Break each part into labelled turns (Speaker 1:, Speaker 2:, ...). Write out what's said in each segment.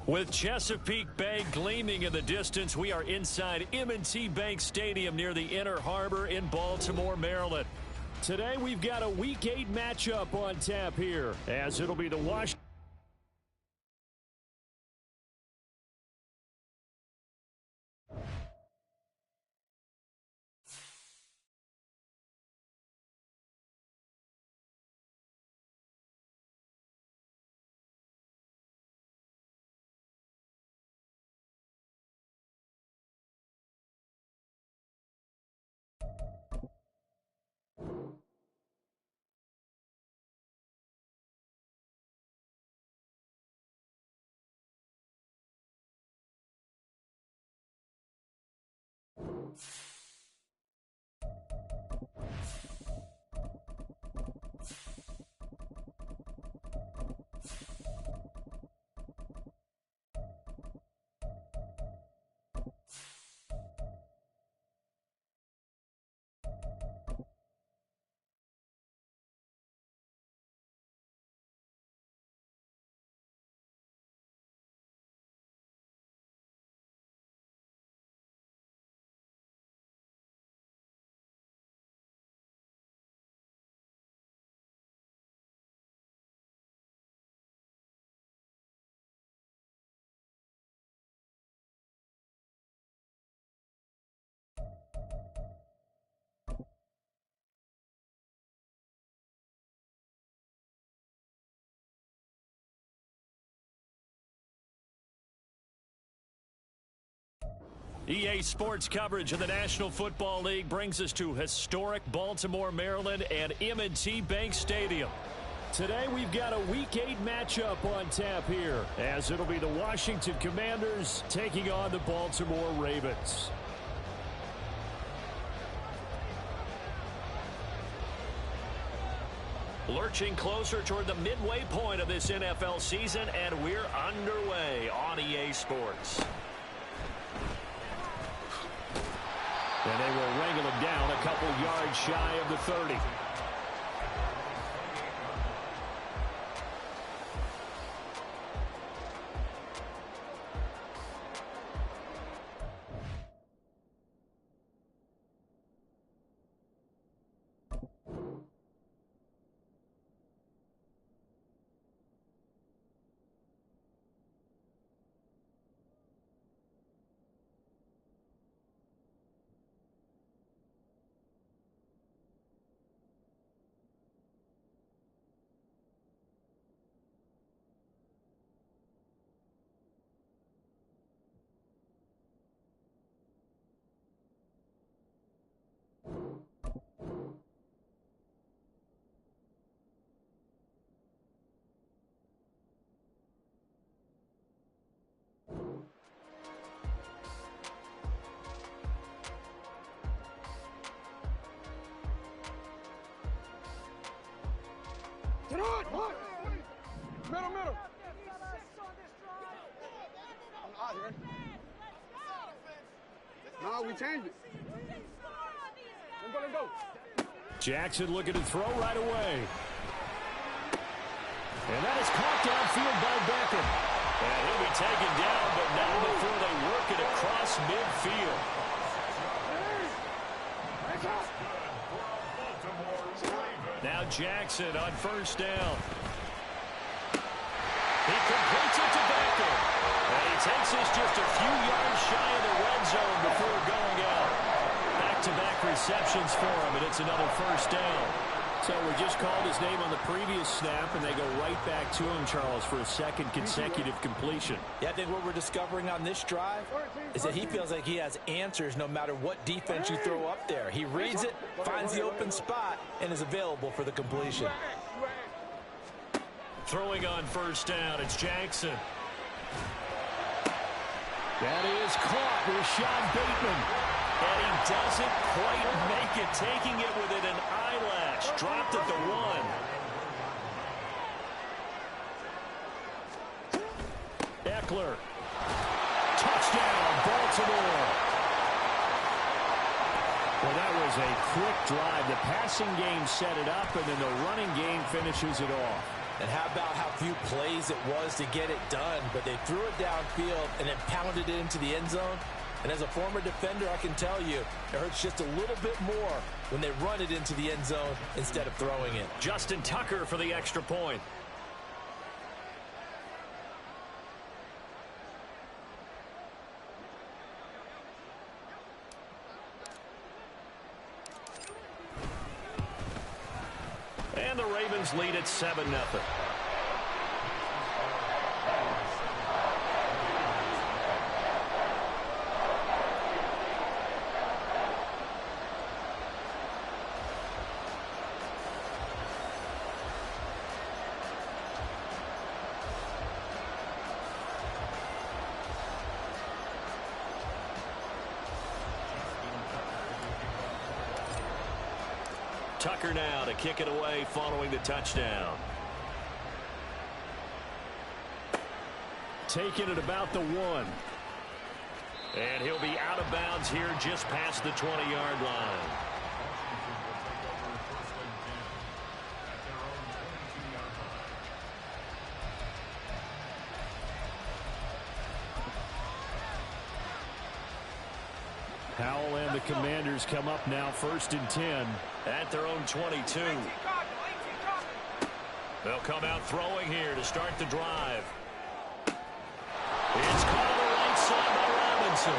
Speaker 1: With Chesapeake Bay gleaming in the distance, we are inside M&T Bank Stadium near the Inner Harbor in Baltimore, Maryland. Today, we've got a Week 8 matchup on tap here, as it'll be the Washington. EA Sports coverage of the National Football League brings us to historic Baltimore, Maryland, and M&T Bank Stadium. Today, we've got a Week 8 matchup on tap here, as it'll be the Washington Commanders taking on the Baltimore Ravens. Lurching closer toward the midway point of this NFL season, and we're underway on EA Sports. And they will wrangle him down a couple yards shy of the 30.
Speaker 2: Middle. No, we changed it. Let's go.
Speaker 1: Jackson looking to throw right away. And that is caught downfield by Beckham. And he'll be taken down, but not before they work it across midfield. Now Jackson on first down. He completes it to Beckham. And he takes this just a few yards shy of the red zone before going out. Back-to-back receptions for him, and it's another first down. So we just called his name on the previous snap, and they go right back to him, Charles, for a second consecutive completion.
Speaker 3: Yeah, I think what we're discovering on this drive is that he feels like he has answers no matter what defense you throw up there. He reads it, finds the open spot, and is available for the completion.
Speaker 1: Throwing on first down, it's Jackson. That is caught with Sean Bateman. And he doesn't quite make it, taking it within an eyelash. Dropped at the 1. Eckler. Touchdown, Baltimore. Well, that was a quick drive. The passing game set it up, and then the running game finishes it off.
Speaker 3: And how about how few plays it was to get it done, but they threw it downfield and then pounded it into the end zone. And as a former defender, I can tell you, it hurts just a little bit more when they run it into the end zone instead of throwing it.
Speaker 1: Justin Tucker for the extra point. And the Ravens lead at 7-0. Tucker now to kick it away following the touchdown. Taking it about the 1. And he'll be out of bounds here just past the 20-yard line. Howell and the Commanders come up now 1st and 10 at their own 22. They'll come out throwing here to start the drive. It's called to the right side by Robinson.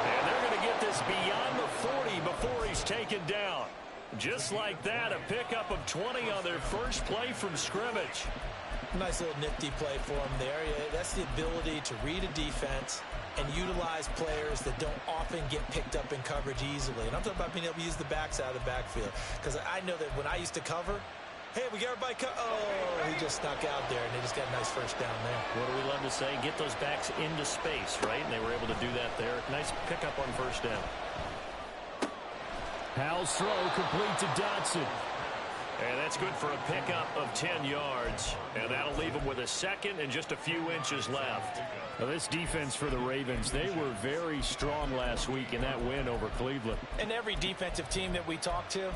Speaker 1: And they're going to get this beyond the 40 before he's taken down. Just like that, a pickup of 20 on their first play from scrimmage.
Speaker 3: Nice little nifty play for him there. That's the ability to read a defense and utilize players that don't often get picked up in coverage easily. And I'm talking about being able to use the backs out of the backfield. Because I know that when I used to cover, hey, we got everybody oh, he just snuck out there, and they just got a nice first down there.
Speaker 1: What do we love to say? Get those backs into space, right? And they were able to do that there. Nice pickup on first down. Howell's throw complete to Dotson. And that's good for a pickup of 10 yards. And that'll leave them with a second and just a few inches left. Now this defense for the Ravens, they were very strong last week in that win over Cleveland.
Speaker 3: And every defensive team that we talk to,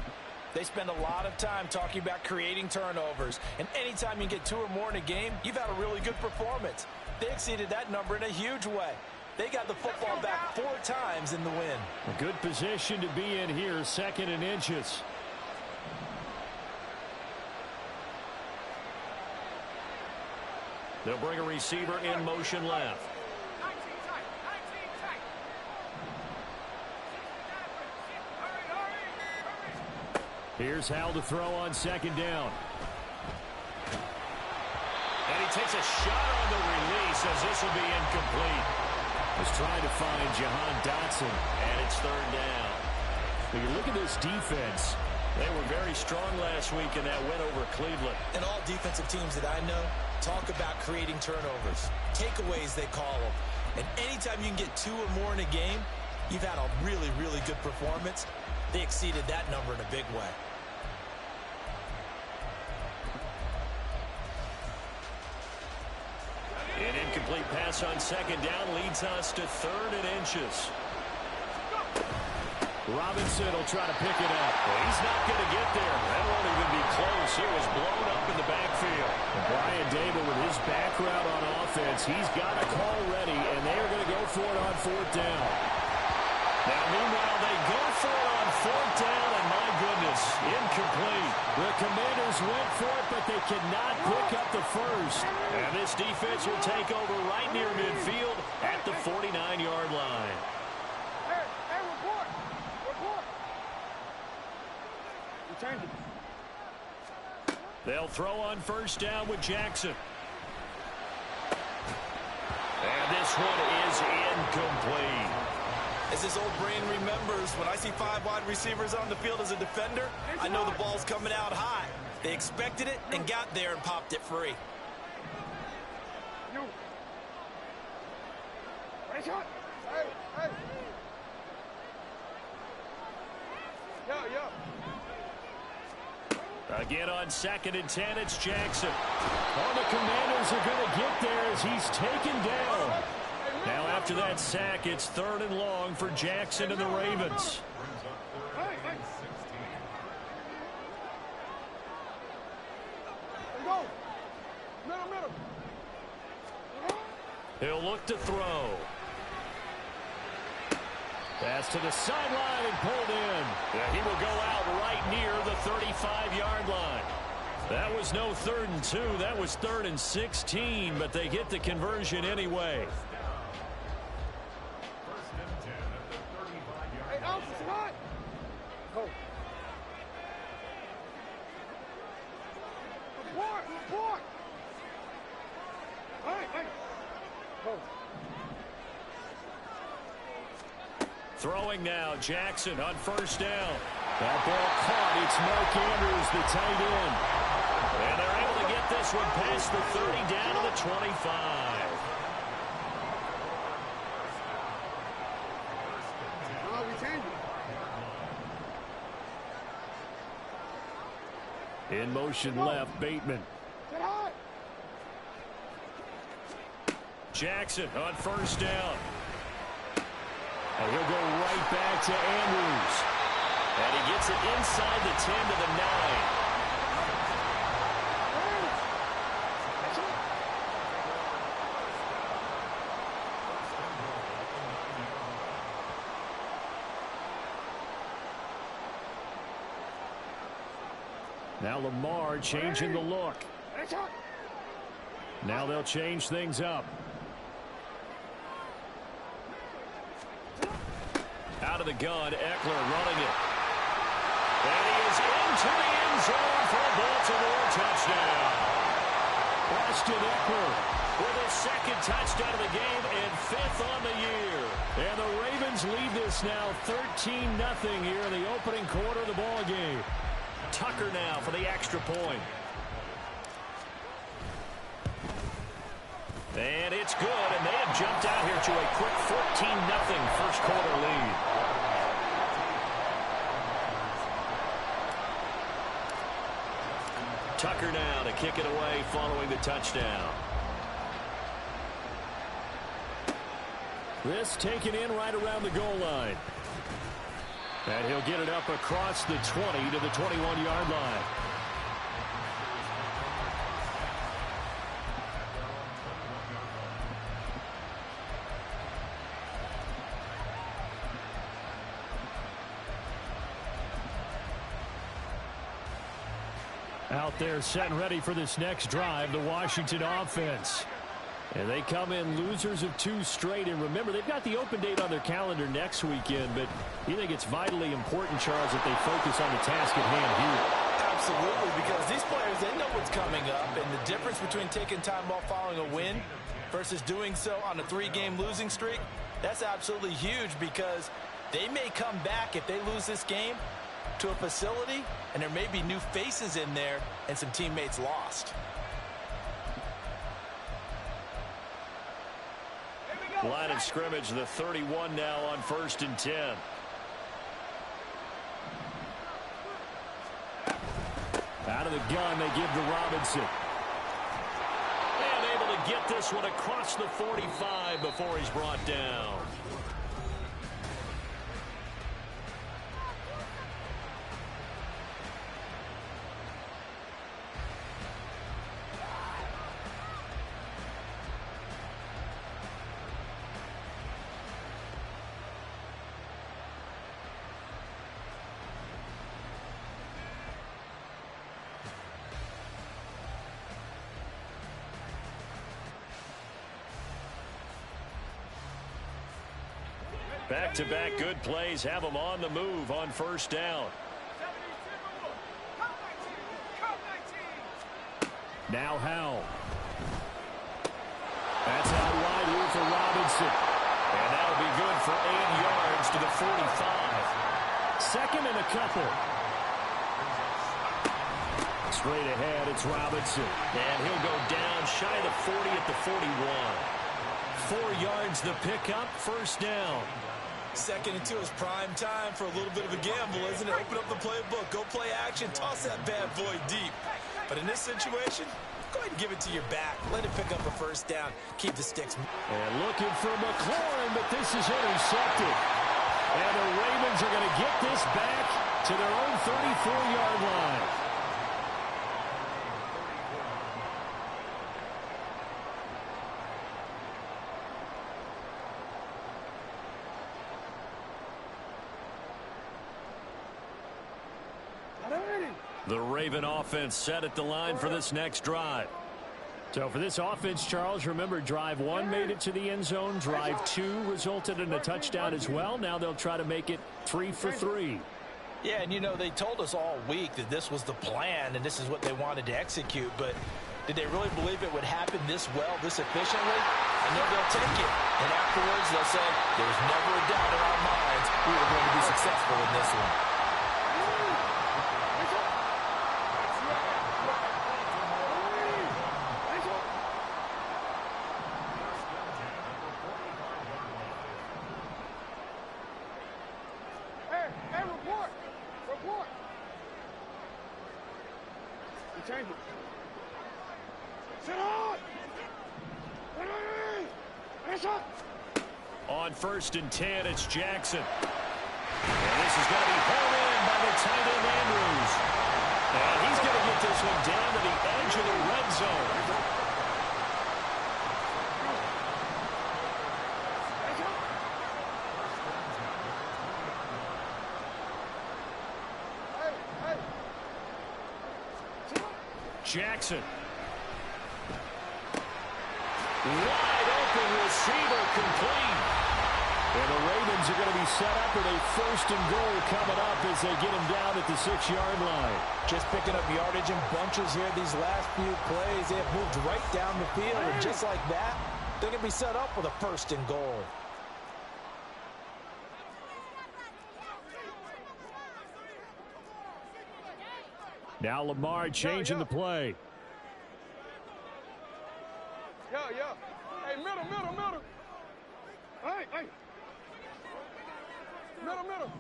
Speaker 3: they spend a lot of time talking about creating turnovers. And anytime you get 2 or more in a game, you've had a really good performance. They exceeded that number in a huge way. They got the football back 4 times in the win.
Speaker 1: A good position to be in here, 2nd and inches. They'll bring a receiver in motion left. Here's Howell to throw on 2nd down. And he takes a shot on the release as this will be incomplete. Was trying to find Jahan Dotson, and it's 3rd down. When you look at this defense, they were very strong last week in that win over Cleveland.
Speaker 3: And all defensive teams that I know talk about creating turnovers. Takeaways, they call them. And anytime you can get 2 or more in a game, you've had a really, really good performance. They exceeded that number in a big way.
Speaker 1: An incomplete pass on 2nd down leads us to 3rd and inches. Robinson will try to pick it up. Well, he's not going to get there. That won't even be close. It was blown up in the backfield. And Brian Dable, with his background on offense, he's got a call ready, and they are going to go for it on 4th down. Now, meanwhile, they go for it on 4th down, and my goodness, incomplete. The Commanders went for it, but they cannot pick up the first. And this defense will take over right near midfield at the 49-yard line. They'll throw on 1st down with Jackson. And this one is incomplete.
Speaker 3: As his old brain remembers, when I see 5 wide receivers on the field as a defender, I know the ball's coming out high. They expected it and got there and popped it free.
Speaker 1: Again on 2nd and 10, it's Jackson. Oh, the Commanders are going to get there as he's taken down. Now after that sack, it's 3rd and long for Jackson and the Ravens. He'll look to throw. Pass to the sideline and pulled in. Yeah, he will go out right near the 35-yard line. That was no 3rd and 2. That was 3rd and 16, but they get the conversion anyway.
Speaker 2: Hey, Alpha, what? Go. Report. Hey. Go.
Speaker 1: Throwing now, Jackson on 1st down. That ball caught. It's Mark Andrews, the tight end. And they're able to get this one past the 30 down to the 25. In motion left, Bateman. Jackson on 1st down. And he'll go right back to Andrews. And he gets it inside the 10 to the 9. Now Lamar changing the look. Now they'll change things up. Out of the gun, Eckler running it. And he is into the end zone for a Baltimore touchdown. Austin Eckler with his 2nd touchdown of the game and 5th on the year. And the Ravens lead this now 13-0 here in the opening quarter of the ball game. Tucker now for the extra point. And it's good, and they have jumped out here to a quick 14-0 first quarter lead. Tucker now to kick it away following the touchdown. This taken in right around the goal line. And he'll get it up across the 20 to the 21-yard line. Out there set and ready for this next drive, the Washington offense. And they come in losers of 2 straight. And remember, they've got the open date on their calendar next weekend, but you think it's vitally important, Charles, that they focus on the task at hand here.
Speaker 3: Absolutely, because these players, they know what's coming up, and the difference between taking time off following a win versus doing so on a 3-game losing streak, that's absolutely huge, because they may come back if they lose this game to a facility, and there may be new faces in there and some teammates lost.
Speaker 1: Line of scrimmage, the 31 now on 1st and 10. Out of the gun, they give to Robinson. And able to get this one across the 45 before he's brought down. Back-to-back good plays have them on the move on 1st down. Now Howell. That's out wide here for Robinson. And that'll be good for 8 yards to the 45. 2nd and a couple. Straight ahead, it's Robinson. And he'll go down shy of the 40 at the 41. 4 yards the pickup, 1st down.
Speaker 3: 2nd and 2 is prime time for a little bit of a gamble, isn't it? Open up the playbook, go play action, toss that bad boy deep. But in this situation, go ahead and give it to your back. Let it pick up a 1st down. Keep the sticks.
Speaker 1: And looking for McLaurin, but this is intercepted. And the Ravens are going to get this back to their own 34-yard line. The Raven offense set at the line for this next drive.
Speaker 4: So for this offense, Charles, remember drive 1 made it to the end zone. Drive 2 resulted in a touchdown as well. Now they'll try to make it 3 for 3.
Speaker 3: Yeah, and you know, they told us all week that this was the plan and this is what they wanted to execute, but did they really believe it would happen this well, this efficiently? And then they'll take it. And afterwards, they'll say, there's never a doubt in our minds we were going to be successful in this one.
Speaker 2: Hey, report. Report. You change it. Sit on.
Speaker 1: On 1st and 10, it's Jackson. And this is going to be held in by the tight end Andrews. And he's going to get this one down to the edge of the red zone. Jackson. Wide open receiver complete. And the Ravens are going to be set up with a 1st and goal coming up as they get him down at the 6-yard line.
Speaker 3: Just picking up yardage in bunches here these last few plays. They have moved right down the field, and just like that, they're going to be set up with a 1st and goal.
Speaker 1: Now Lamar changing the play.
Speaker 2: Yeah. Hey, middle. Hey. Middle.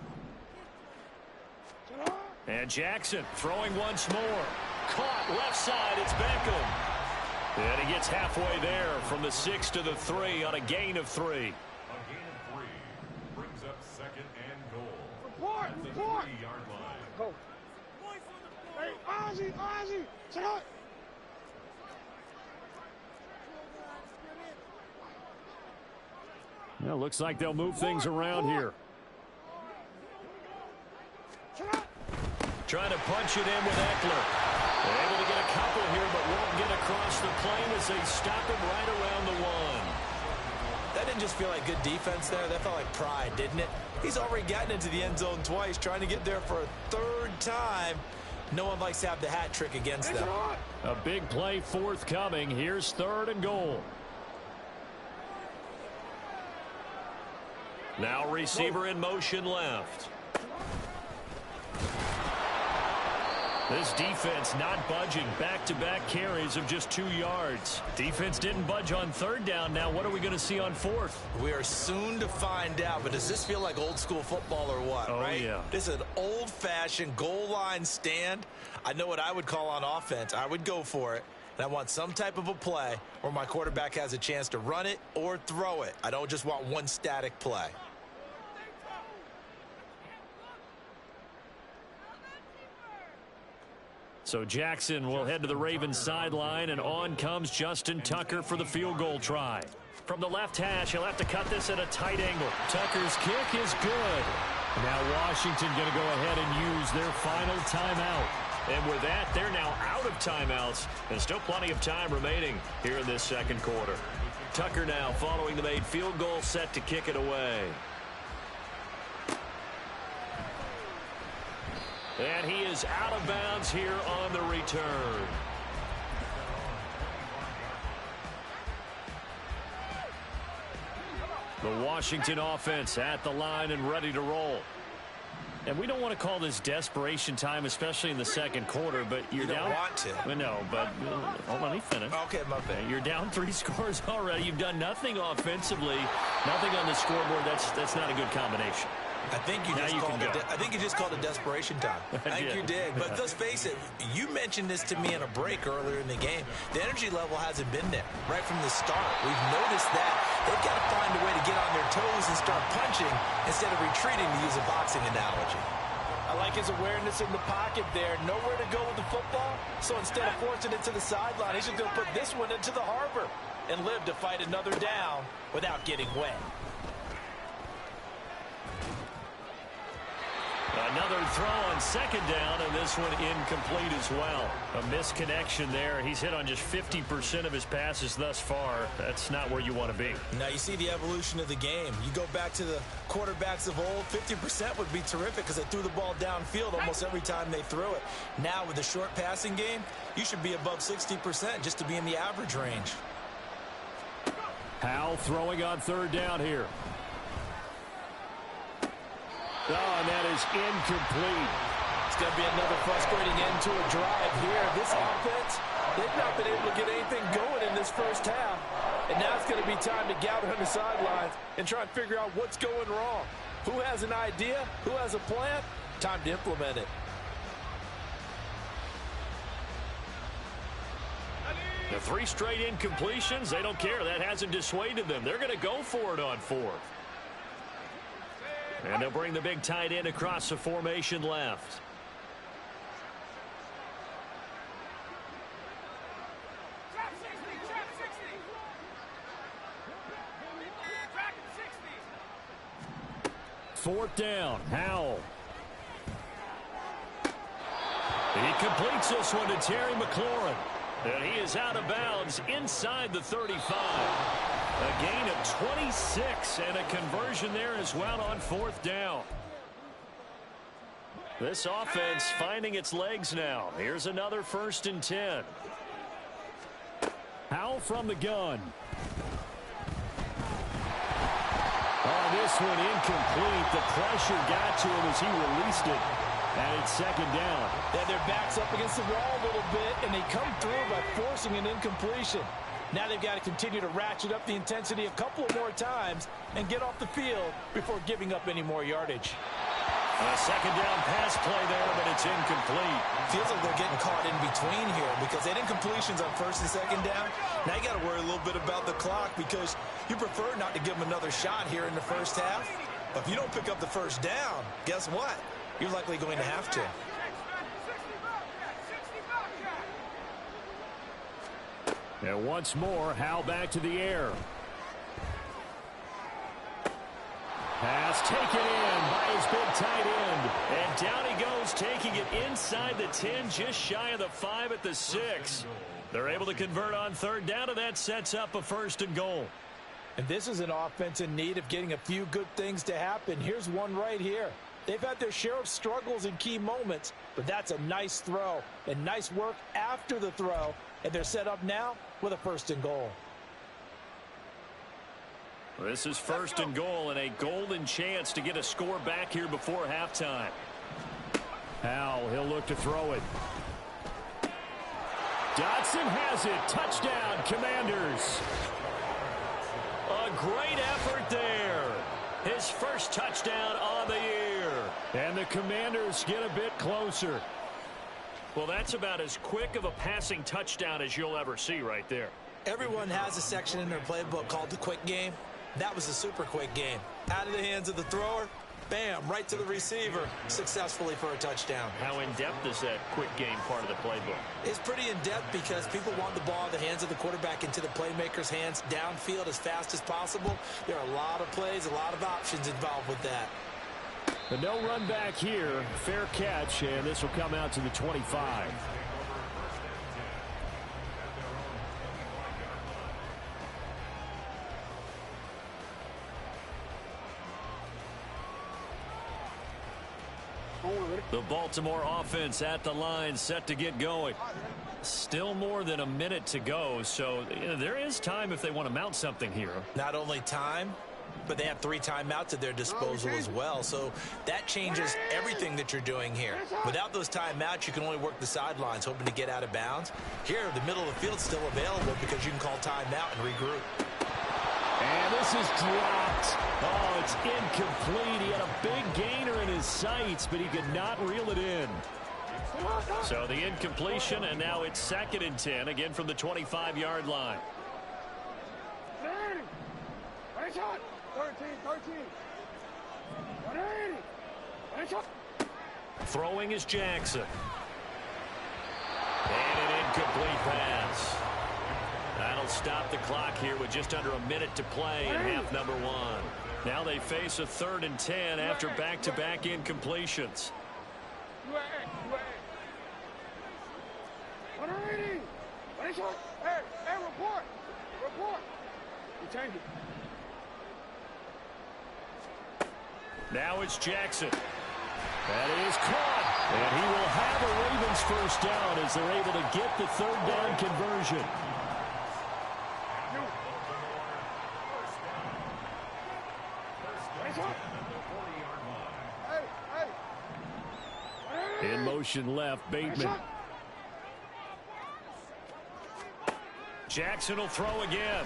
Speaker 1: And Jackson throwing once more. Caught left side. It's Beckham. And he gets halfway there from the 6 to the 3 on a gain of 3.
Speaker 5: A gain of 3 brings up 2nd and goal.
Speaker 2: Report.
Speaker 5: At the 3-yard line.
Speaker 2: Go. Hey, Ozzy. Sit up.
Speaker 1: Well, looks like they'll move things around here. Trying to punch it in with Eckler. They're able to get a couple here, but won't get across the plane as they stop him right around the 1.
Speaker 3: That didn't just feel like good defense there. That felt like pride, didn't it? He's already gotten into the end zone twice, trying to get there for a 3rd time. No one likes to have the hat trick against them.
Speaker 1: A big play forthcoming. Here's 3rd and goal. Now receiver in motion left. This defense not budging. Back-to-back carries of just 2 yards. Defense didn't budge on 3rd down. Now what are we going to see on 4th?
Speaker 3: We are soon to find out, but does this feel like old school football or what, right?
Speaker 1: Yeah.
Speaker 3: This is an old-fashioned goal line stand. I know what I would call on offense. I would go for it. And I want some type of a play where my quarterback has a chance to run it or throw it. I don't just want one static play.
Speaker 1: So Jackson will head to the Ravens sideline, and on comes Justin Tucker for the field goal try. From the left hash, he'll have to cut this at a tight angle. Tucker's kick is good. Now Washington going to go ahead and use their final timeout. And with that, they're now out of timeouts, and still plenty of time remaining here in this 2nd quarter. Tucker now following the made field goal, set to kick it away. And he is out of bounds here on the return. The Washington offense at the line and ready to roll. And we don't want to call this desperation time, especially in the 2nd quarter, but you're down.
Speaker 3: You don't want to.
Speaker 1: No, but hold on, let me finish.
Speaker 3: Okay, my bad.
Speaker 1: You're down 3 scores already. You've done nothing offensively, nothing on the scoreboard. That's not a good combination.
Speaker 3: I think you just called it desperation time. I think you did. But let's face it, you mentioned this to me in a break earlier in the game. The energy level hasn't been there right from the start. We've noticed that. They've got to find a way to get on their toes and start punching instead of retreating, to use a boxing analogy. I like his awareness in the pocket there. Nowhere to go with the football. So instead of forcing it to the sideline, he's just going to put this one into the harbor and live to fight another down without getting wet.
Speaker 1: Another throw on second down, and this one incomplete as well. A misconnection there. He's hit on just 50% of his passes thus far. That's not where you want to be.
Speaker 3: Now you see the evolution of the game. You go back to the quarterbacks of old, 50% would be terrific because they threw the ball downfield almost every time they threw it. Now with the short passing game, you should be above 60% just to be in the average range.
Speaker 4: Howell throwing on third down here. Oh, and that is incomplete.
Speaker 3: It's going to be another frustrating end to a drive here. This offense, they've not been able to get anything going in this first half. And now it's going to be time to gather on the sidelines and try and figure out what's going wrong. Who has an idea? Who has a plan? Time to implement it.
Speaker 1: The 3 straight incompletions, they don't care. That hasn't dissuaded them. They're going to go for it on 4th. And they'll bring the big tight end across the formation left.
Speaker 4: Fourth down, Howell.
Speaker 1: He completes this one to Terry McLaurin. And he is out of bounds inside the 35. A gain of 26 and a conversion there as well on 4th down. This offense finding its legs now. Here's another 1st and 10.
Speaker 4: Howell from the gun. Oh, this one incomplete. The pressure got to him as he released it. And it's 2nd down.
Speaker 3: They have their backs up against the wall a little bit, and they come through by forcing an incompletion. Now they've got to continue to ratchet up the intensity a couple more times and get off the field before giving up any more yardage.
Speaker 1: A 2nd down pass play there, but it's incomplete.
Speaker 3: Feels like they're getting caught in between here because they had incompletions on 1st and 2nd down. Now you got to worry a little bit about the clock because you prefer not to give them another shot here in the first half. But if you don't pick up the 1st down, guess what? You're likely going to have to.
Speaker 4: And once more, Howell back to the air. Pass taken in by his big tight end.
Speaker 1: And down he goes, taking it inside the 10, just shy of the 5 at the 6. They're able to convert on 3rd down, and that sets up a 1st and goal.
Speaker 3: And this is an offense in need of getting a few good things to happen. Here's one right here. They've had their share of struggles in key moments, but that's a nice throw and nice work after the throw. And they're set up now with a 1st and goal.
Speaker 1: This is 1st and goal and a golden chance to get a score back here before halftime.
Speaker 4: Howell, he'll look to throw it. Dotson has it. Touchdown, Commanders.
Speaker 1: A great effort there. His 1st touchdown on the year.
Speaker 4: And the Commanders get a bit closer.
Speaker 1: Well, that's about as quick of a passing touchdown as you'll ever see right there.
Speaker 3: Everyone has a section in their playbook called the quick game. That was a super quick game. Out of the hands of the thrower, bam, right to the receiver, successfully for a touchdown.
Speaker 1: How in-depth is that quick game part of the playbook?
Speaker 3: It's pretty in-depth because people want the ball in the hands of the quarterback into the playmaker's hands downfield as fast as possible. There are a lot of plays, a lot of options involved with that.
Speaker 4: But no run back here. Fair catch, and this will come out to the 25.
Speaker 1: The Baltimore offense at the line, set to get going. Still more than a minute to go, so there is time if they want to mount something here.
Speaker 3: Not only time, but they have 3 timeouts at their disposal as well, so that changes everything that you're doing here. Without those timeouts, you can only work the sidelines, hoping to get out of bounds. Here, the middle of the field's still available because you can call timeout and regroup.
Speaker 4: And this is dropped. Oh, it's incomplete. He had a big gainer in his sights, but he could not reel it in.
Speaker 1: So the incompletion, and now it's 2nd and 10, again from the 25-yard line.
Speaker 2: 13.
Speaker 1: Throwing is Jackson. And an incomplete pass. That'll stop the clock here with just under a minute to play in half number one. Now they face a 3rd and 10 after back-to-back incompletions.
Speaker 2: Hey, report. You change it.
Speaker 1: Now it's Jackson. That is caught. And he will have a Ravens first down as they're able to get the 3rd down conversion. In motion left, Bateman. Jackson will throw again.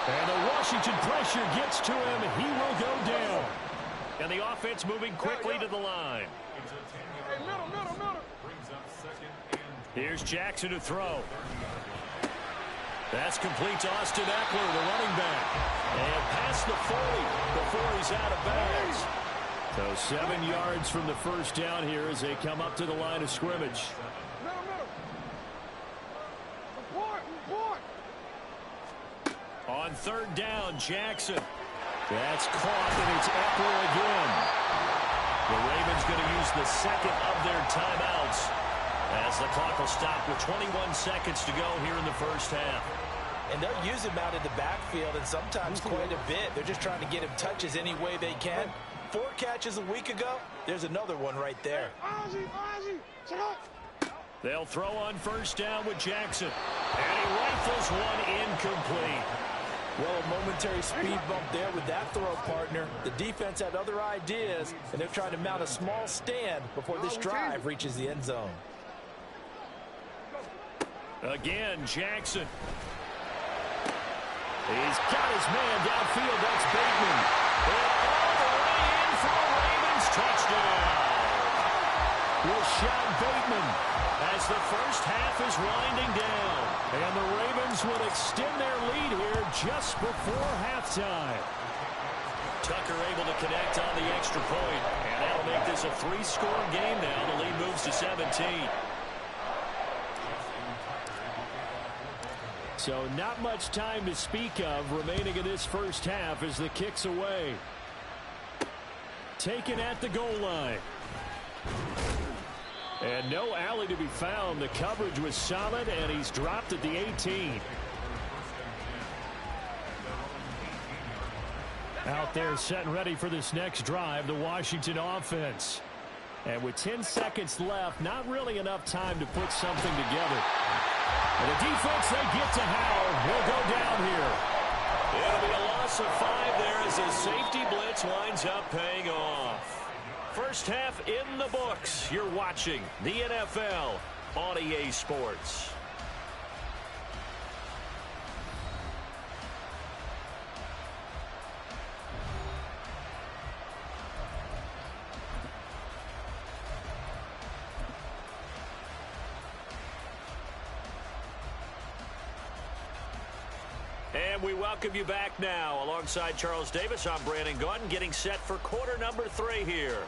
Speaker 1: And the Washington pressure gets to him. He will go down. And the offense moving quickly to the line.
Speaker 2: Middle.
Speaker 1: Here's Jackson to throw. That's complete to Austin Eckler, the running back. And past the 40 before he's out of bounds. So 7 yards from the first down here as they come up to the line of scrimmage.
Speaker 2: Report.
Speaker 1: On 3rd down, Jackson. That's caught, and it's Eckler again. The Ravens going to use the 2nd of their timeouts as the clock will stop with 21 seconds to go here in the first half.
Speaker 3: And they'll use him out in the backfield, and sometimes quite a bit. They're just trying to get him touches any way they can. 4 catches a week ago. There's another one right there.
Speaker 1: They'll throw on 1st down with Jackson. And he rifles one incomplete.
Speaker 3: Well, a momentary speed bump there with that throw, partner. The defense had other ideas, and they're trying to mount a small stand before this drive reaches the end zone.
Speaker 1: Again, Jackson. He's got his man downfield. That's Bateman. And all the way in for the Ravens touchdown. Rashad Bateman as the first half is winding down. And the Ravens will extend their lead here just before halftime. Tucker able to connect on the extra point. And that'll make this a 3-score game now. The lead moves to 17. So not much time to speak of remaining in this first half as the kick's away. Taken at the goal line. And no alley to be found. The coverage was solid, and he's dropped at the 18. Out there set and ready for this next drive, the Washington offense. And with 10 seconds left, not really enough time to put something together. And the defense, they get to Howell. He'll go down here. It'll be a loss of 5 there as his safety blitz winds up paying off. First half in the books. You're watching the NFL on EA Sports. And we welcome you back now. Alongside Charles Davis, I'm Brandon Gaudin, getting set for quarter number 3 here.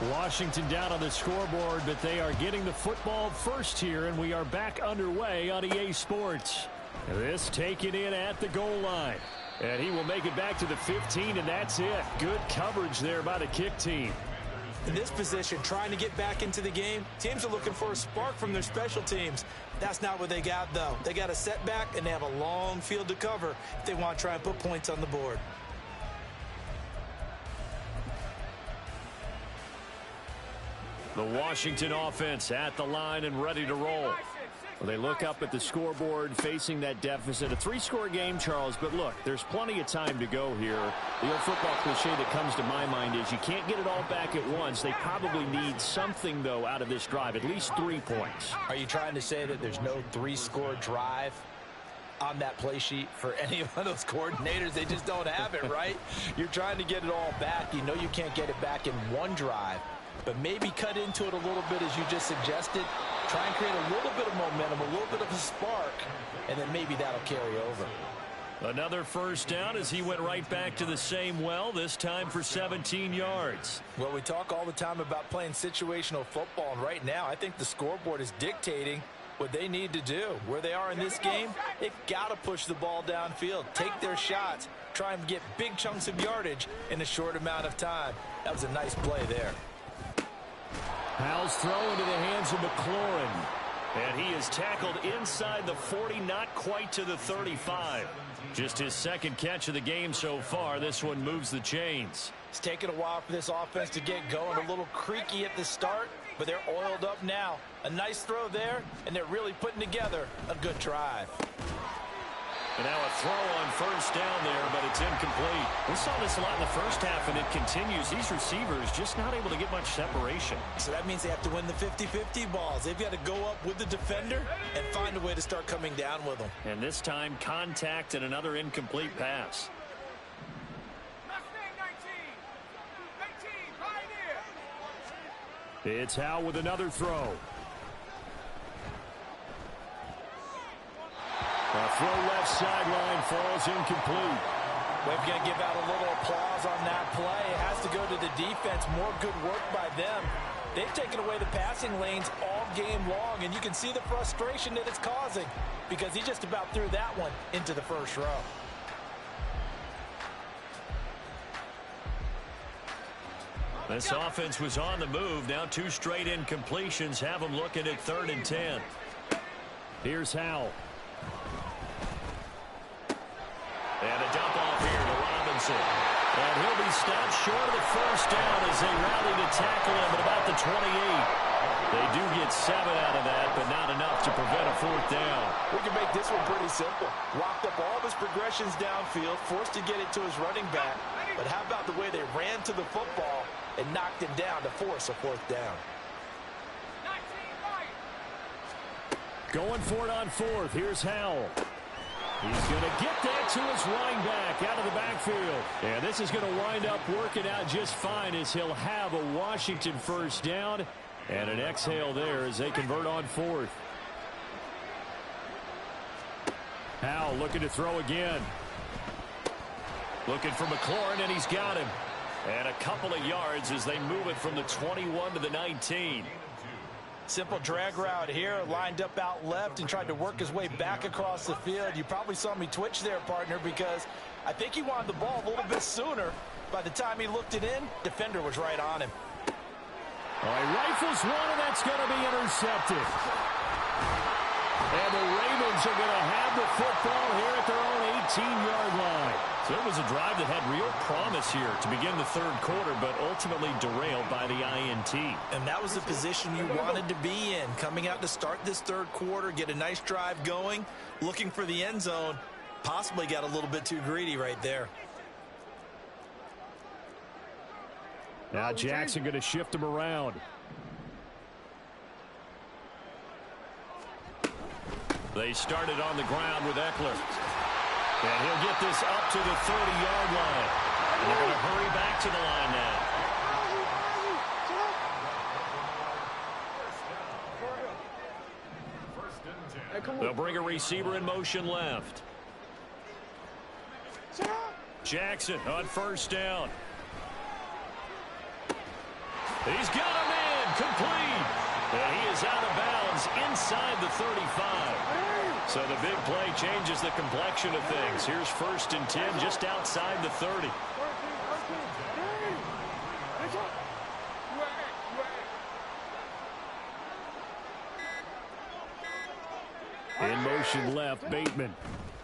Speaker 1: Washington down on the scoreboard, but they are getting the football first here, and we are back underway on EA Sports. This taken in at the goal line. And he will make it back to the 15, and that's it. Good coverage there by the kick team.
Speaker 3: In this position, trying to get back into the game, teams are looking for a spark from their special teams. That's not what they got, though. They got a setback, and they have a long field to cover if they want to try and put points on the board.
Speaker 1: The Washington offense at the line and ready to roll. Well, they look up at the scoreboard facing that deficit. A 3-score game, Charles, but look, there's plenty of time to go here. The old football cliche that comes to my mind is you can't get it all back at once. They probably need something, though, out of this drive, at least 3 points.
Speaker 3: Are you trying to say that there's no 3-score drive on that play sheet for any of those coordinators? They just don't have it, right? You're trying to get it all back. You know you can't get it back in one drive, but maybe cut into it a little bit as you just suggested. Try and create a little bit of momentum, a little bit of a spark, and then maybe that'll carry over.
Speaker 1: Another first down as he went right back to the same well, this time for 17 yards.
Speaker 3: Well, we talk all the time about playing situational football, and right now I think the scoreboard is dictating what they need to do. Where they are in this game, they've got to push the ball downfield, take their shots, try and get big chunks of yardage in a short amount of time. That was a nice play there.
Speaker 1: Powell's throw into the hands of McLaurin. And he is tackled inside the 40, not quite to the 35. Just his second catch of the game so far. This one moves the chains.
Speaker 3: It's taken a while for this offense to get going. A little creaky at the start, but they're oiled up now. A nice throw there, and they're really putting together a good drive.
Speaker 1: And now a throw on first down there, but it's incomplete. We saw this a lot in the first half, and it continues. These receivers just not able to get much separation.
Speaker 3: So that means they have to win the 50-50 balls. They've got to go up with the defender and find a way to start coming down with them.
Speaker 1: And this time, contact and another incomplete pass.
Speaker 4: It's Howell with another throw. A throw left sideline falls incomplete.
Speaker 3: We're going to give out a little applause on that play. It has to go to the defense. More good work by them. They've taken away the passing lanes all game long, and you can see the frustration that it's causing because he just about threw that one into the first row.
Speaker 1: This offense was on the move. Now two straight incompletions have them looking at 3rd and 10.
Speaker 4: Here's Howell.
Speaker 1: And a dump off here to Robinson. And he'll be stopped short of the first down as they rally to tackle him at about the 28. They do get 7 out of that, but not enough to prevent a 4th down.
Speaker 3: We can make this one pretty simple. Locked up all of his progressions downfield, forced to get it to his running back. But how about the way they ran to the football and knocked him down to force a 4th down?
Speaker 4: Going for it on 4th. Here's Howell. He's going to get that to his running back out of the backfield. And this is going to wind up working out just fine as he'll have a Washington first down and an exhale there as they convert on 4th. Howell looking to throw again. Looking for McLaurin, and he's got him. And a couple of yards as they move it from the 21 to the 19.
Speaker 3: Simple drag route here, lined up out left and tried to work his way back across the field. You probably saw me twitch there, partner, because I think he wanted the ball a little bit sooner. By the time he looked it in, defender was right on him.
Speaker 4: All right, rifles one, and that's going to be intercepted. And the Ravens are going to have the football here at their own 18-yard line.
Speaker 1: So it was a drive that had real promise here to begin the 3rd quarter, but ultimately derailed by the INT.
Speaker 3: And that was the position you wanted to be in. Coming out to start this 3rd quarter, get a nice drive going, looking for the end zone. Possibly got a little bit too greedy right there.
Speaker 4: Now Jackson going to shift him around.
Speaker 1: They started on the ground with Eckler. And he'll get this up to the 30-yard line. And they're going to hurry back to the line now. They'll bring a receiver in motion left. Jackson on first down. He's got him in, complete. And he is out of bounds inside the 35. So the big play changes the complexion of things. Here's 1st and 10 just outside the 30.
Speaker 4: In motion left, Bateman.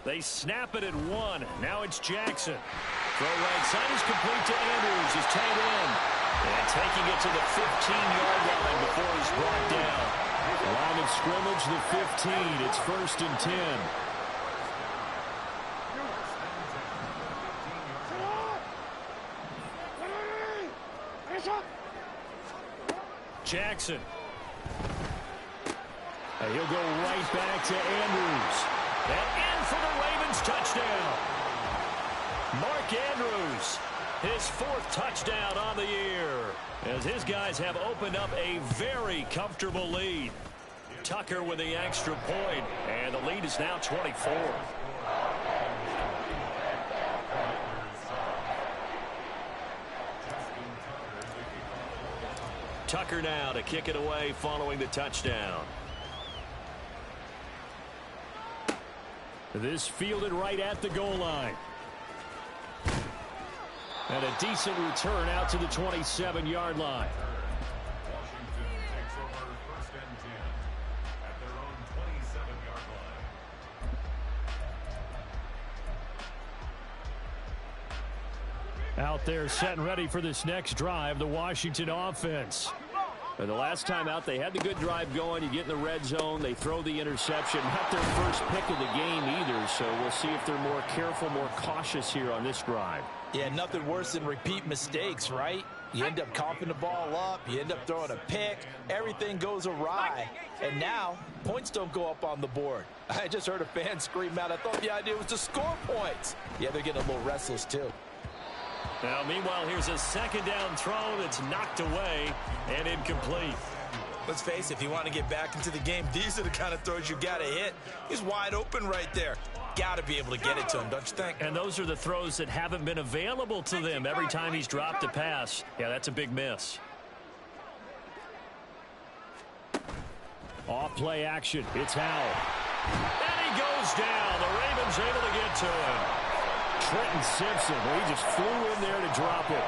Speaker 1: They snap it at 1. Now it's Jackson. Throw right side is complete to Andrews. His tight end. And taking it to the 15-yard line before he's brought down.
Speaker 4: Line of scrimmage, the 15. It's 1st and 10.
Speaker 1: Jackson.
Speaker 4: And he'll go right back to Andrews.
Speaker 1: And in for the Ravens touchdown. Mark Andrews, his 4th touchdown on the year, as his guys have opened up a very comfortable lead. Tucker with the extra point, and the lead is now 24. Tucker now to kick it away following the touchdown.
Speaker 4: This fielded right at the goal line. And a decent return out to the 27-yard line.
Speaker 5: Washington takes over 1st and 10 at their own 27-yard line.
Speaker 4: Out there set and ready for this next drive, the Washington offense.
Speaker 1: And the last time out, they had the good drive going. You get in the red zone, they throw the interception. Not their first pick of the game either, so we'll see if they're more careful, more cautious here on this drive.
Speaker 3: Yeah, nothing worse than repeat mistakes, right? You end up coughing the ball up, you end up throwing a pick, everything goes awry. And now, points don't go up on the board. I just heard a fan scream out, I thought the idea was to score points. Yeah, they're getting a little restless too.
Speaker 1: Now, meanwhile, here's a second down throw that's knocked away and incomplete.
Speaker 3: Let's face it, if you want to get back into the game, these are the kind of throws you got to hit. He's wide open right there. Got to be able to get it to him, don't you think?
Speaker 1: And those are the throws that haven't been available to them every time he's dropped a pass. Yeah, that's a big miss.
Speaker 4: Off play action. It's Howell.
Speaker 1: And he goes down. The Ravens able to get to him.
Speaker 4: Trenton Simpson, well, he just flew in there to drop it.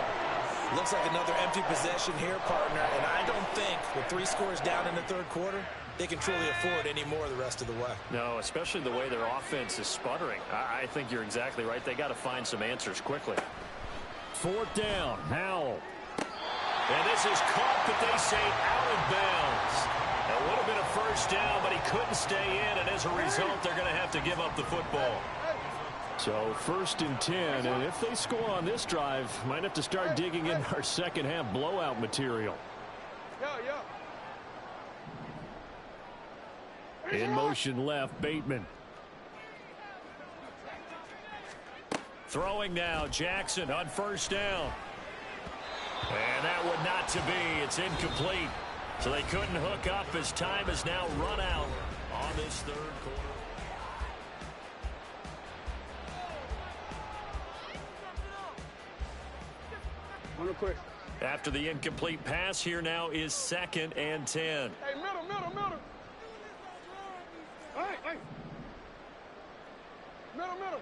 Speaker 3: Looks like another empty possession here, partner. And I don't think with 3 scores down in the 3rd quarter, they can truly afford any more the rest of the way.
Speaker 1: No, especially the way their offense is sputtering. I think you're exactly right. They got to find some answers quickly.
Speaker 4: 4th down, Howell.
Speaker 1: And this is caught, but they say out of bounds. It would have been a first down, but he couldn't stay in, and as a result, they're going to have to give up the football.
Speaker 4: So 1st and 10, and if they score on this drive, might have to start digging in our second half blowout material. In motion left, Bateman.
Speaker 1: Throwing now, Jackson on 1st down. And that would not to be. It's incomplete. So they couldn't hook up as time has now run out on this 3rd quarter.
Speaker 2: Real quick.
Speaker 1: After the incomplete pass, here now is 2nd and 10.
Speaker 2: Hey, middle. Hey. Middle.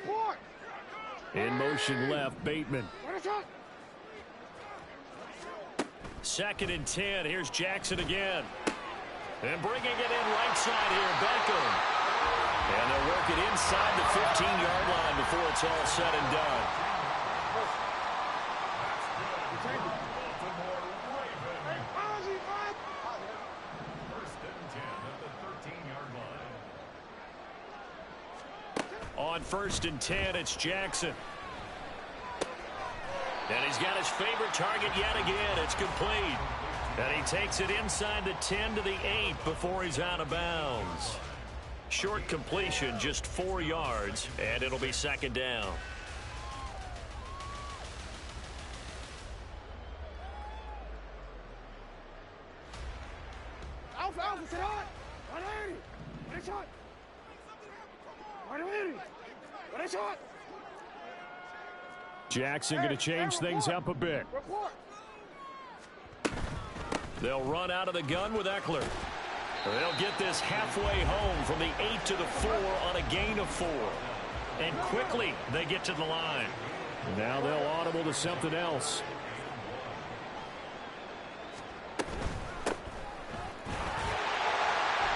Speaker 2: Report.
Speaker 4: In motion left, Bateman.
Speaker 1: 2nd and 10. Here's Jackson again. And bringing it in right side here, Beckham. And they'll work it inside the 15-yard line before it's all said and done. On 1st and 10, it's Jackson. And he's got his favorite target yet again. It's complete. And he takes it inside the 10 to the 8 before he's out of bounds. Short completion, just 4 yards, and it'll be 2nd down.
Speaker 2: Alpha, sit hot. 180. What a shot. 180. What a shot.
Speaker 4: Jackson going to change things up a bit.
Speaker 2: Report.
Speaker 1: They'll run out of the gun with Eckler. They'll get this halfway home from the 8 to the 4 on a gain of 4. And quickly they get to the line.
Speaker 4: Now they'll audible to something else.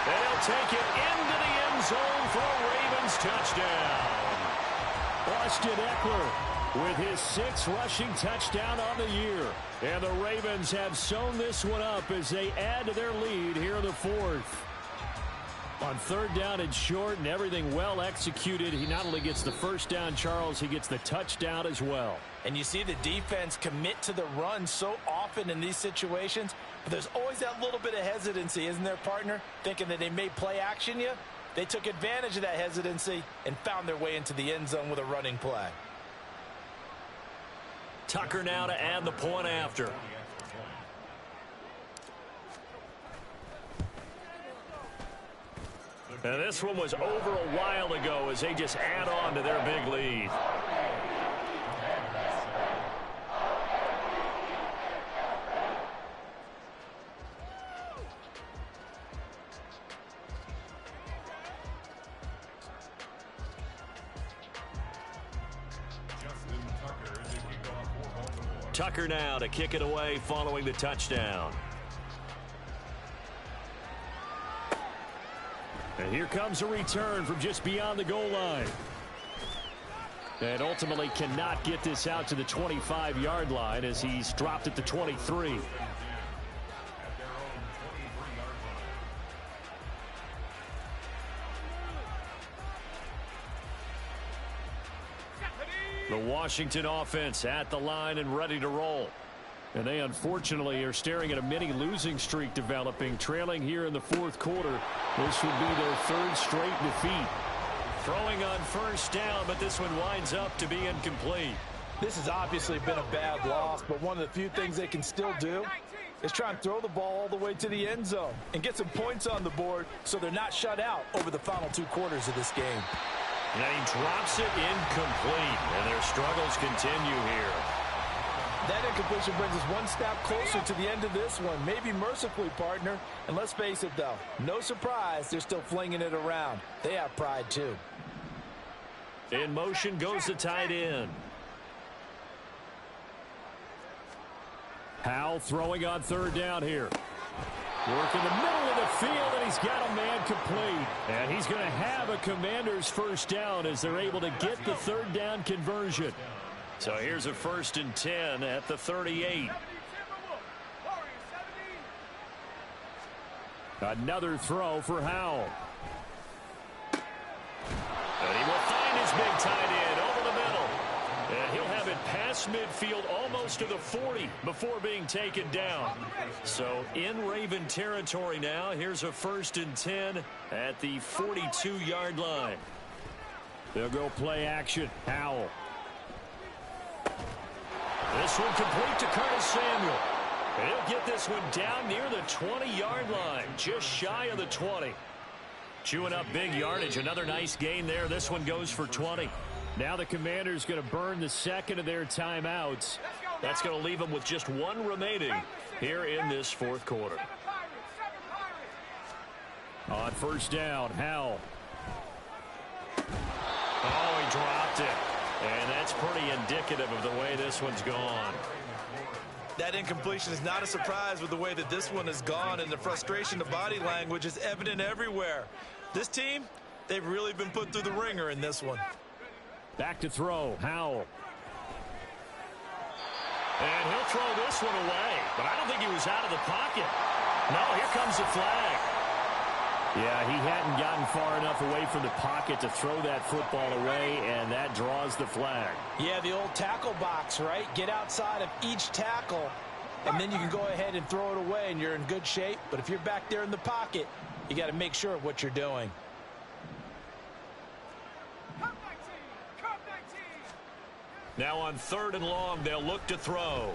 Speaker 1: They'll take it into the end zone for a Ravens touchdown.
Speaker 4: Austin Eckler with his 6th rushing touchdown on the year. And the Ravens have sewn this one up as they add to their lead here in the 4th. On 3rd down and short and everything well executed, he not only gets the first down, Charles, he gets the touchdown as well.
Speaker 3: And you see the defense commit to the run so often in these situations, but there's always that little bit of hesitancy, isn't there, partner? Thinking that they may play action you. They took advantage of that hesitancy and found their way into the end zone with a running play.
Speaker 1: Tucker now to add the point after.
Speaker 5: The
Speaker 1: And this one was over a while ago as they just add on to their big lead. Tucker now to kick it away following the touchdown. And here comes a return from just beyond the goal line. And ultimately cannot get this out to the 25-yard line as he's dropped at the 23. The Washington offense at the line and ready to roll. And they unfortunately are staring at a mini losing streak developing, trailing here in the fourth quarter. This would be their third straight defeat. Throwing on first down, but this one winds up to be incomplete.
Speaker 3: This has obviously been a bad loss, but one of the few things they can still do is try and throw the ball all the way to the end zone and get some points on the board so they're not shut out over the final 2 quarters of this game.
Speaker 1: And he drops it incomplete, and their struggles continue here.
Speaker 3: That incompletion brings us one step closer to the end of this one. Maybe mercifully, partner. And let's face it, though, no surprise, they're still flinging it around. They have pride, too.
Speaker 1: In motion goes the tight end.
Speaker 4: Howell throwing on third down here. Work in the middle of the field, and he's got a man complete. And he's going to have a Commanders first down as they're able to get the third down conversion.
Speaker 1: So here's a 1st and 10 at the 38.
Speaker 4: Another throw for Howell.
Speaker 1: And he will find his big tight end over the middle. And he'll have it past midfield almost to the 40 before being taken down. So in Raven territory now. Here's a 1st and 10 at the 42-yard line.
Speaker 4: They'll go play action. Howell.
Speaker 1: This one complete to Curtis Samuel. And he'll get this one down near the 20-yard line, just shy of the 20. Chewing up big yardage. Another nice gain there. This one goes for 20.
Speaker 4: Now the Commanders going to burn the second of their timeouts.
Speaker 1: That's going to leave them with just one remaining here in this fourth quarter.
Speaker 4: On first down, Howell.
Speaker 1: Oh, he dropped it. And that's pretty indicative of the way this one's gone.
Speaker 3: That incompletion is not a surprise with the way that this one has gone, and the frustration of body language is evident everywhere. This team, they've really been put through the ringer in this one.
Speaker 4: Back to throw, Howell.
Speaker 1: And he'll throw this one away, but I don't think he was out of the pocket. No, here comes the flag.
Speaker 4: Yeah, he hadn't gotten far enough away from the pocket to throw that football away, and that draws the flag.
Speaker 3: Yeah, the old tackle box, right? Get outside of each tackle, and then you can go ahead and throw it away, and you're in good shape. But if you're back there in the pocket, you got to make sure of what you're doing.
Speaker 1: Now on 3rd and long, they'll look to throw.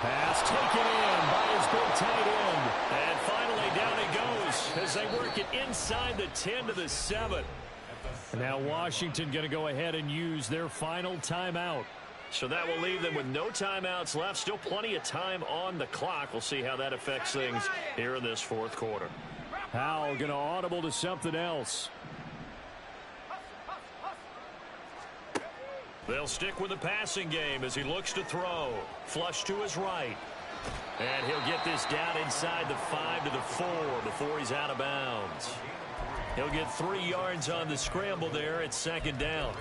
Speaker 4: Pass taken in by his big tight end.
Speaker 1: And finally down he goes as they work it inside the 10 to the 7.
Speaker 4: And now Washington going to go ahead and use their final timeout.
Speaker 1: So that will leave them with no timeouts left. Still plenty of time on the clock. We'll see how that affects things here in this fourth quarter.
Speaker 4: Howell going to audible to something else.
Speaker 1: They'll stick with the passing game as he looks to throw. Flush to his right. And he'll get this down inside the 5 to the 4 before he's out of bounds. He'll get 3 yards on the scramble there at 2nd down.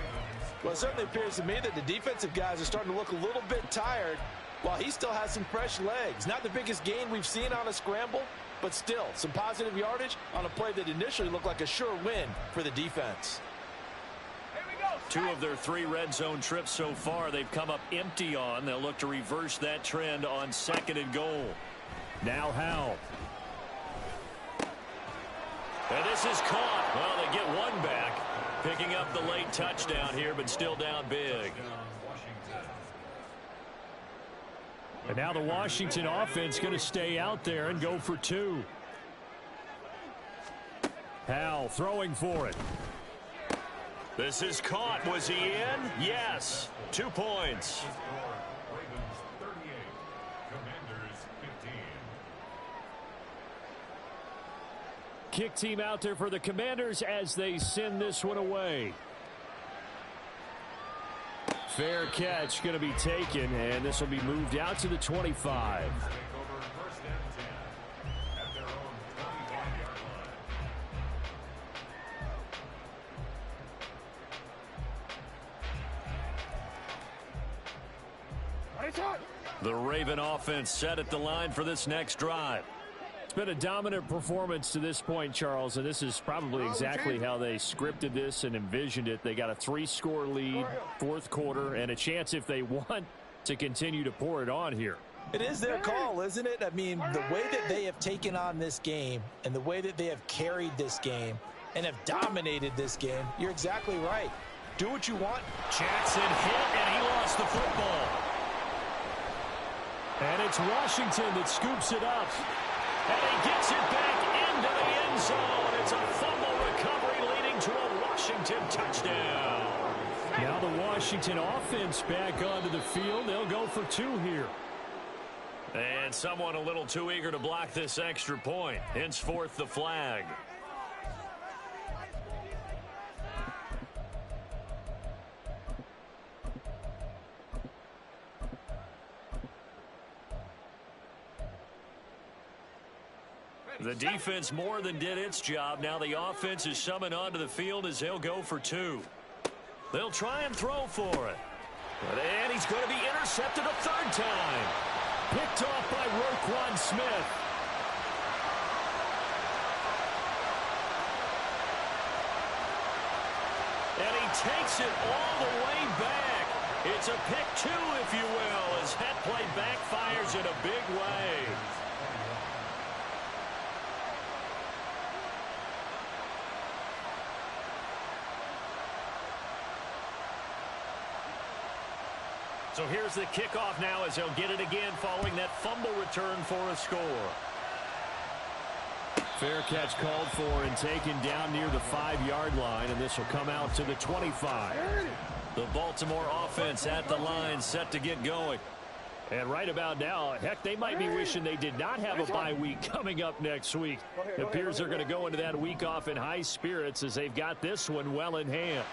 Speaker 3: Well, it certainly appears to me that the defensive guys are starting to look a little bit tired while he still has some fresh legs. Not the biggest gain we've seen on a scramble, but still some positive yardage on a play that initially looked like a sure win for the defense.
Speaker 1: 2 of their 3 red zone trips so far they've come up empty on. They'll look to reverse that trend on 2nd and goal.
Speaker 4: Now Howell.
Speaker 1: And this is caught. Well, they get one back. Picking up the late touchdown here, but still down big.
Speaker 4: And now the Washington offense going to stay out there and go for 2. Howell throwing for it.
Speaker 1: This is caught. Was he in? Yes. 2 points.
Speaker 5: Ravens 38, Commanders 15.
Speaker 4: Kick team out there for the Commanders as they send this one away. Fair catch going to be taken, and this will be moved out to the 25.
Speaker 5: Take over first and 10 at their own 25-yard line.
Speaker 2: Ready, shot.
Speaker 1: The Raven offense set at the line for this next drive.
Speaker 4: It's been a dominant performance to this point, Charles, and this is probably exactly how they scripted this and envisioned it. They got a 3-score lead, fourth quarter, and a chance if they want to continue to pour it on here.
Speaker 3: It is their call, isn't it? I mean, the way that they have taken on this game and the way that they have carried this game and have dominated this game, you're exactly right. Do what you want.
Speaker 1: Jackson hit, and he lost the football.
Speaker 4: And it's Washington that scoops it up.
Speaker 1: And he gets it back into the end zone. It's a fumble recovery leading to a Washington touchdown.
Speaker 4: Now the Washington offense back onto the field. They'll go for 2 here.
Speaker 1: And someone a little too eager to block this extra point. Henceforth the flag. The defense more than did its job. Now the offense is summoned onto the field as they'll go for 2. They'll try and throw for it. And he's going to be intercepted a 3rd time.
Speaker 4: Picked off by Roquan Smith.
Speaker 1: And he takes it all the way back. It's a pick 2, if you will, as that play backfires in a big way. So here's the kickoff now as they'll get it again following that fumble return for a score.
Speaker 4: Fair catch called for and taken down near the 5-yard line, and this will come out to the 25.
Speaker 1: The Baltimore offense at the line set to get going.
Speaker 4: And right about now, heck, they might be wishing they did not have a bye week coming up next week. It appears they're going to go into that week off in high spirits as they've got this one well in hand.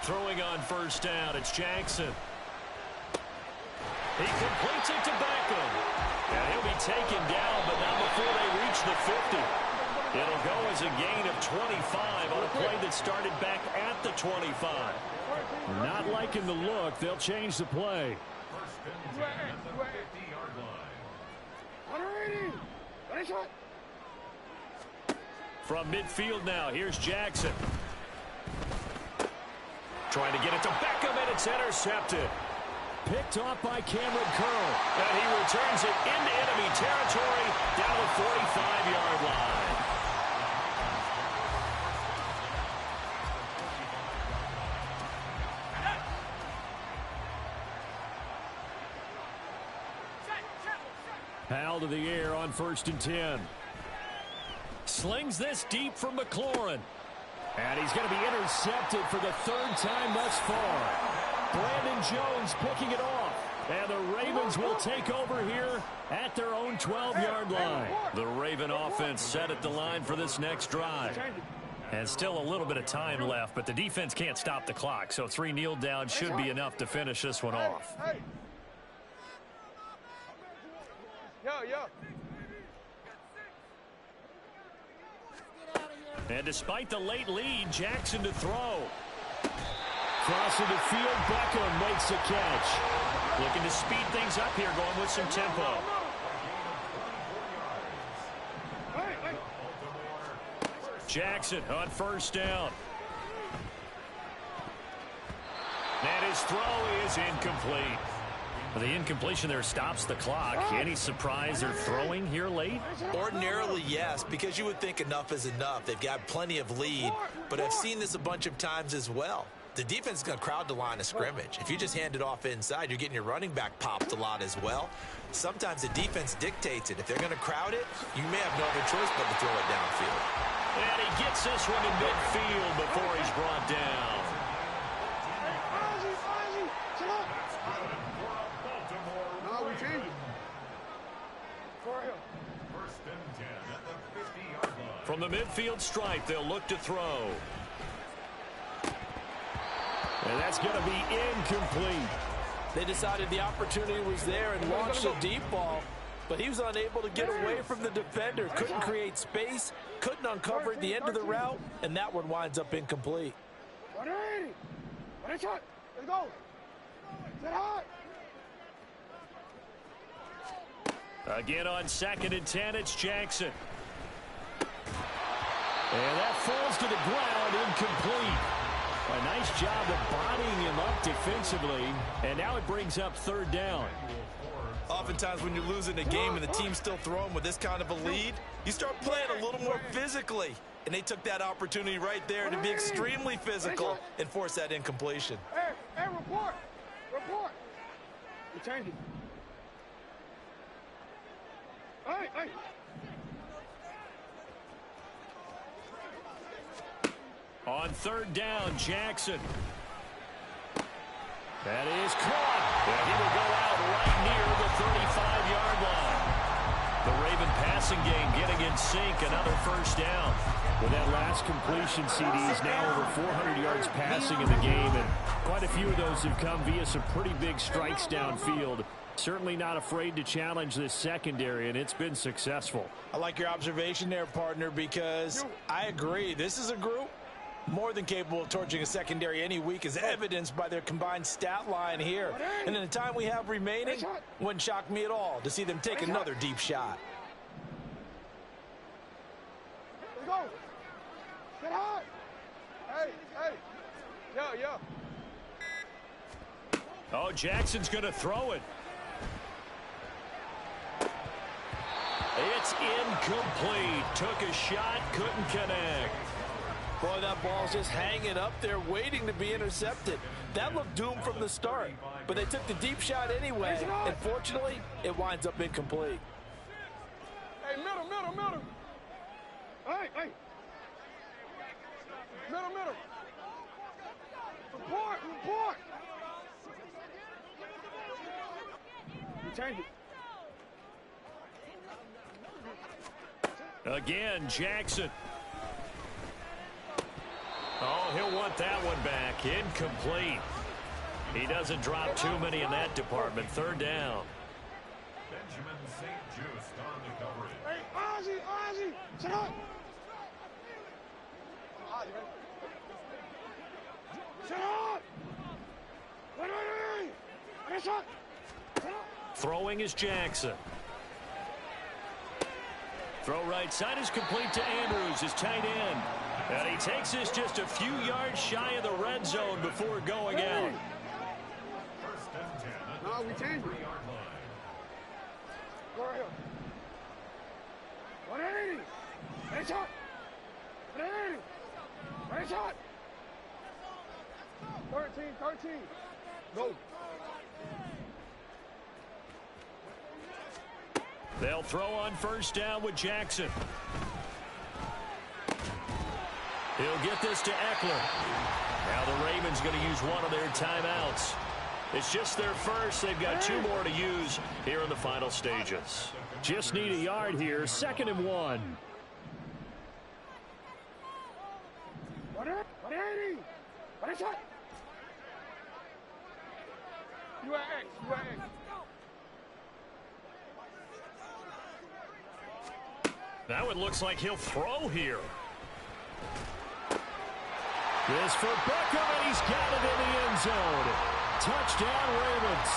Speaker 1: Throwing on first down, it's Jackson. He completes it to Beckham. And he'll be taken down, but not before they reach the 50. It'll go as a gain of 25 on a play that started back at the 25.
Speaker 4: Not liking the look. They'll change the play.
Speaker 5: First and 10 at the 50-yard line.
Speaker 2: Ready, shot.
Speaker 1: From midfield now, here's Jackson. Trying to get it to Beckham, and it's intercepted.
Speaker 4: Picked off by Cameron Curl.
Speaker 1: And he returns it into enemy territory down the 45-yard line.
Speaker 4: Howell to the air on 1st and 10.
Speaker 1: Slings this deep for McLaurin.
Speaker 4: And he's going to be intercepted for the 3rd time thus far. Brandon Jones picking it off. And the Ravens will take over here at their own 12-yard line.
Speaker 1: The Raven offense set at the line for this next drive. And still a little bit of time left, but the defense can't stop the clock. So 3 kneel downs should be enough to finish this one off.
Speaker 2: Yo.
Speaker 1: And despite the late lead, Jackson to throw.
Speaker 4: Crossing the field, Beckham makes a catch.
Speaker 1: Looking to speed things up here, going with some tempo. Jackson on first down. And his throw is incomplete. The incompletion there stops the clock. Any surprise they're throwing here late?
Speaker 3: Ordinarily, yes, because you would think enough is enough. They've got plenty of lead, but I've seen this a bunch of times as well. The defense is going to crowd the line of scrimmage. If you just hand it off inside, you're getting your running back popped a lot as well. Sometimes the defense dictates it. If they're going to crowd it, you may have no other choice but to throw it downfield.
Speaker 1: And he gets this one in midfield before he's brought down.
Speaker 2: No, we changed it. For him.
Speaker 5: First and 10 at the 50-yard line.
Speaker 1: From the midfield stripe, they'll look to throw. And that's going to be incomplete.
Speaker 3: They decided the opportunity was there and launched a deep ball, but he was unable to get away from the defender. Couldn't create space, couldn't uncover at the end of the route, and that one winds up incomplete.
Speaker 2: 180. Let's go. Get hot.
Speaker 1: Again on 2nd and 10, it's Jackson. And that falls to the ground, incomplete. A nice job of bodying him up defensively, and now it brings up 3rd down.
Speaker 3: Oftentimes when you're losing a game and the team's still throwing with this kind of a lead, you start playing a little more physically. And they took that opportunity right there to be extremely physical and force that incompletion.
Speaker 2: Hey, report. We changed it. Hey.
Speaker 1: On 3rd down, Jackson. That is caught. And he will go out right near the 35-yard line. The Raven passing game getting in sync. Another 1st down.
Speaker 4: With that last completion, CD's now over 400 yards passing in the game, and quite a few of those have come via some pretty big strikes downfield. Certainly not afraid to challenge this secondary, and it's been successful.
Speaker 3: I like your observation there, partner, because I agree. This is a group more than capable of torching a secondary any week, as evidenced by their combined stat line here. And in the time we have remaining, wouldn't shock me at all to see them take another deep shot.
Speaker 2: Let's go. Get hot. Hey. Yo.
Speaker 1: Oh, Jackson's going to throw it. It's incomplete. Took a shot, couldn't connect.
Speaker 3: Boy, that ball's just hanging up there waiting to be intercepted. That looked doomed from the start, but they took the deep shot anyway, and fortunately, it winds up incomplete.
Speaker 2: Hey, middle. Hey. Middle. Report. We changed it.
Speaker 1: Again, Jackson. Oh, he'll want that one back. Incomplete. He doesn't drop too many in that department. 3rd down.
Speaker 5: Benjamin St. Just on the coverage.
Speaker 2: Hey, Ozzy. Sit up. Sit up. Wait.
Speaker 1: Throwing is Jackson. Throw right side is complete to Andrews, his tight end. And he takes this just a few yards shy of the red zone before going out.
Speaker 5: First and 10 at
Speaker 2: No, we changed it.
Speaker 5: 3-yard line.
Speaker 2: Go right here. 180. Right shot. 180. Right shot. 13. Go.
Speaker 1: They'll throw on 1st down with Jackson. He'll get this to Eckler. Now the Ravens going to use one of their timeouts. It's just their first. They've got 2 more to use here in the final stages.
Speaker 4: Just need a yard here. 2nd and 1.
Speaker 2: 180. Right shot. You at X.
Speaker 1: That one looks like he'll throw here.
Speaker 4: This for Beckham, and he's got it in the end zone. Touchdown, Ravens.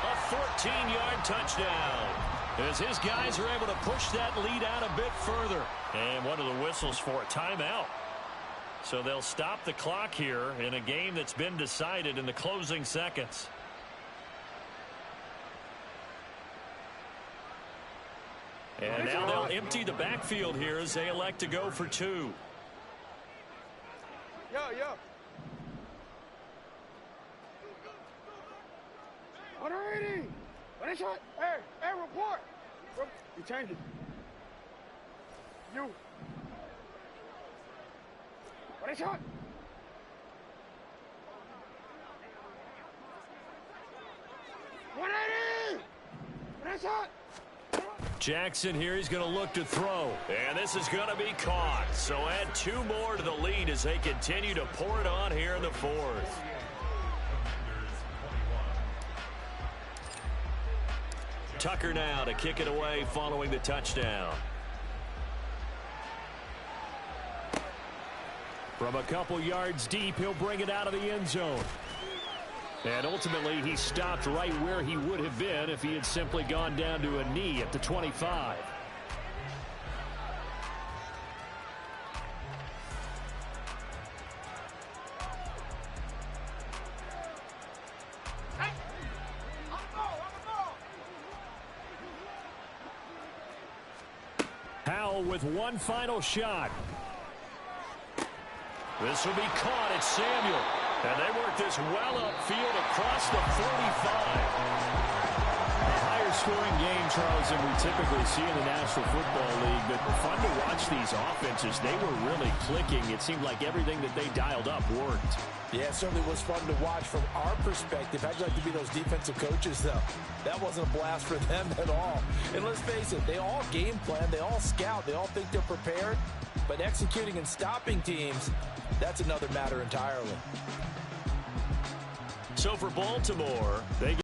Speaker 1: A 14-yard touchdown. As his guys are able to push that lead out a bit further. And what are the whistles for? Timeout. So they'll stop the clock here in a game that's been decided in the closing seconds. And now they'll empty the backfield here as they elect to go for 2.
Speaker 2: Yo. 180. Right shot. Hey, report. You changed it. You. What a shot.
Speaker 1: Jackson here, he's going to look to throw. And this is going to be caught. So add 2 more to the lead as they continue to pour it on here in the fourth. Tucker now to kick it away following the touchdown.
Speaker 4: From a couple yards deep, he'll bring it out of the end zone. And ultimately, he stopped right where he would have been if he had simply gone down to a knee at the 25. Howell with one final shot.
Speaker 1: This will be caught at Samuel. And they work this well upfield across the 45.
Speaker 4: A higher scoring game, Charles, than we typically see in the National Football League. But fun to watch these offenses. They were really clicking. It seemed like everything that they dialed up worked.
Speaker 3: Yeah, it certainly was fun to watch from our perspective. How'd you like to be those defensive coaches, though? That wasn't a blast for them at all. And let's face it, they all game plan, they all scout, they all think they're prepared. But executing and stopping teams, that's another matter entirely.
Speaker 1: So for Baltimore, they